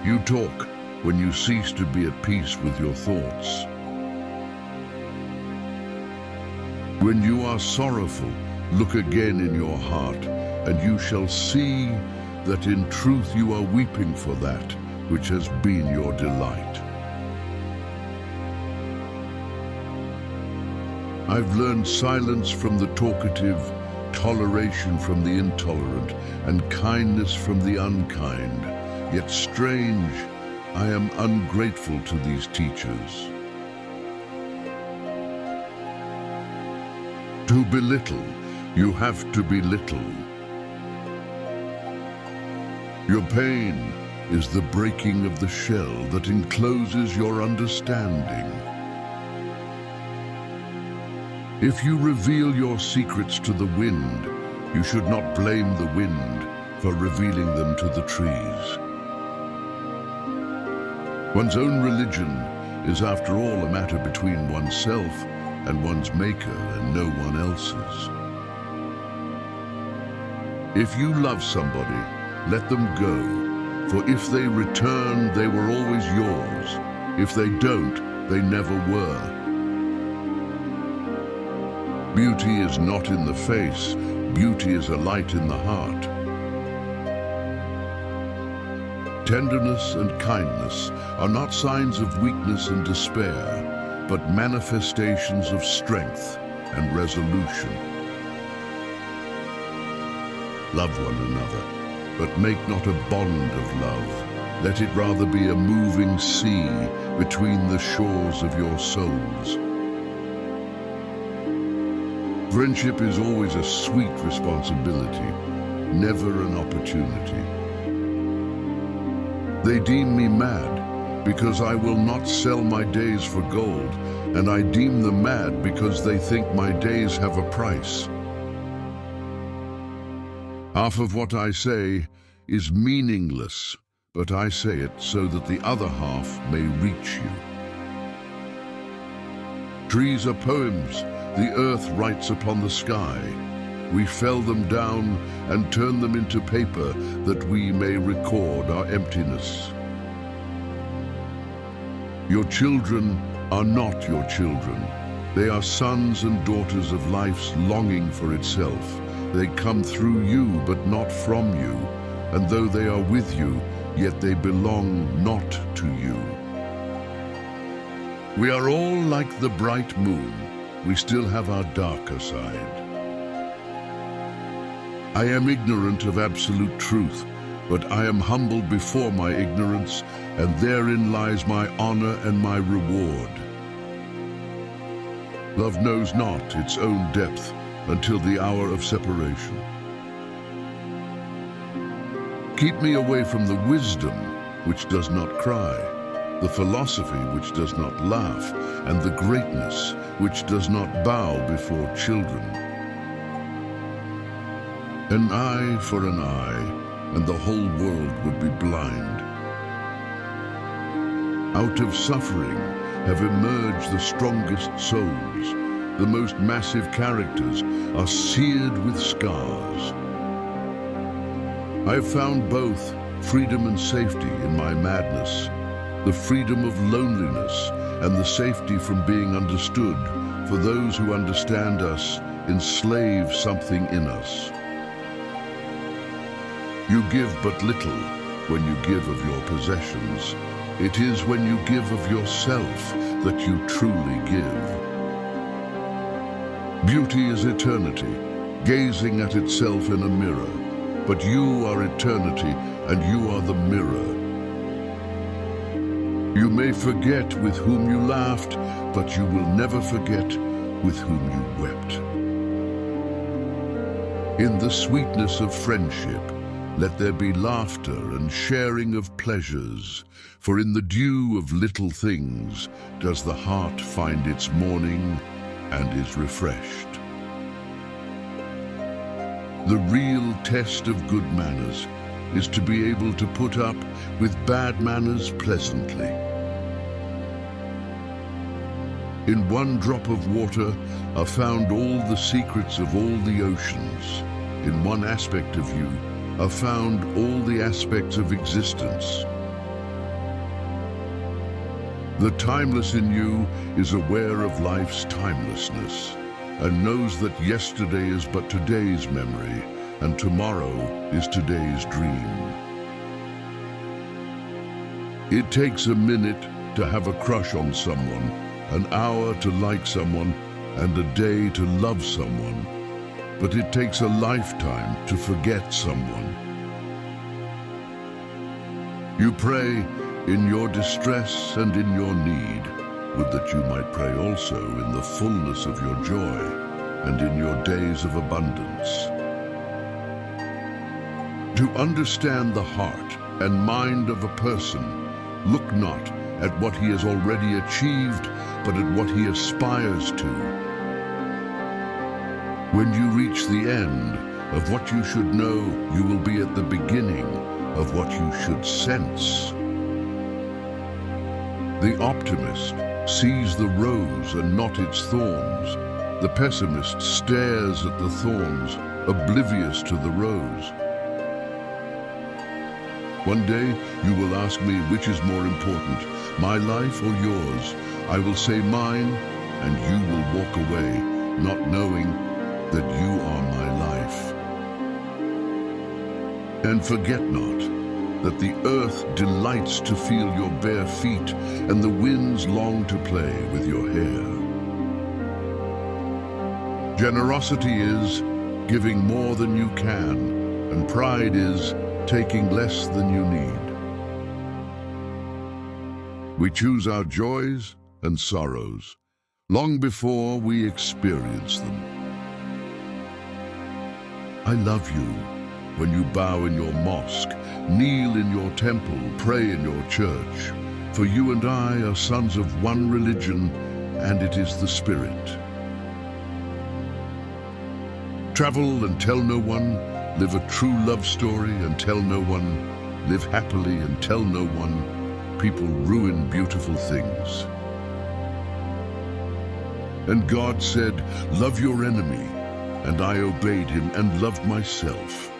You talk when you cease to be at peace with your thoughts. When you are sorrowful, look again in your heart, and you shall see that in truth you are weeping for that which has been your delight. I've learned silence from the talkative, toleration from the intolerant, and kindness from the unkind. Yet strange, I am ungrateful to these teachers. To belittle, you have to belittle. Your pain is the breaking of the shell that encloses your understanding. If you reveal your secrets to the wind, you should not blame the wind for revealing them to the trees. One's own religion is, after all, a matter between oneself and one's maker and no one else's. If you love somebody, let them go, for if they return, they were always yours. If they don't, they never were. Beauty is not in the face, beauty is a light in the heart. Tenderness and kindness are not signs of weakness and despair, but manifestations of strength and resolution. Love one another, but make not a bond of love. Let it rather be a moving sea between the shores of your souls. Friendship is always a sweet responsibility, never an opportunity. They deem me mad because I will not sell my days for gold, and I deem them mad because they think my days have a price. Half of what I say is meaningless, but I say it so that the other half may reach you. Trees are poems the earth writes upon the sky. We fell them down and turn them into paper that we may record our emptiness. Your children are not your children. They are sons and daughters of life's longing for itself. They come through you, but not from you. And though they are with you, yet they belong not to you. We are all like the bright moon. We still have our darker side. I am ignorant of absolute truth, but I am humbled before my ignorance, and therein lies my honor and my reward. Love knows not its own depth until the hour of separation. Keep me away from the wisdom which does not cry, the philosophy which does not laugh, and the greatness which does not bow before children. An eye for an eye, and the whole world would be blind. Out of suffering have emerged the strongest souls. The most massive characters are seared with scars. I have found both freedom and safety in my madness, the freedom of loneliness and the safety from being understood, for those who understand us enslave something in us. You give but little when you give of your possessions. It is when you give of yourself that you truly give. Beauty is eternity, gazing at itself in a mirror, but you are eternity and you are the mirror. You may forget with whom you laughed, but you will never forget with whom you wept. In the sweetness of friendship, let there be laughter and sharing of pleasures, for in the dew of little things does the heart find its morning and is refreshed. The real test of good manners is to be able to put up with bad manners pleasantly. In one drop of water are found all the secrets of all the oceans. In one aspect of you are found all the aspects of existence. The timeless in you is aware of life's timelessness and knows that yesterday is but today's memory and tomorrow is today's dream. It takes a minute to have a crush on someone, an hour to like someone, and a day to love someone. But it takes a lifetime to forget someone. You pray in your distress and in your need, would that you might pray also in the fullness of your joy and in your days of abundance. To understand the heart and mind of a person, look not at what he has already achieved, but at what he aspires to. When you reach the end of what you should know, you will be at the beginning of what you should sense. The optimist sees the rose and not its thorns. The pessimist stares at the thorns, oblivious to the rose. One day you will ask me which is more important, my life or yours. I will say mine, and you will walk away, not knowing that you are my life. And forget not that the earth delights to feel your bare feet, and the winds long to play with your hair. Generosity is giving more than you can, and pride is taking less than you need. We choose our joys and sorrows long before we experience them. I love you when you bow in your mosque, kneel in your temple, pray in your church. For you and I are sons of one religion, and it is the Spirit. Travel and tell no one, live a true love story and tell no one, live happily and tell no one. People ruin beautiful things. And God said, love your enemy, and I obeyed him and loved myself.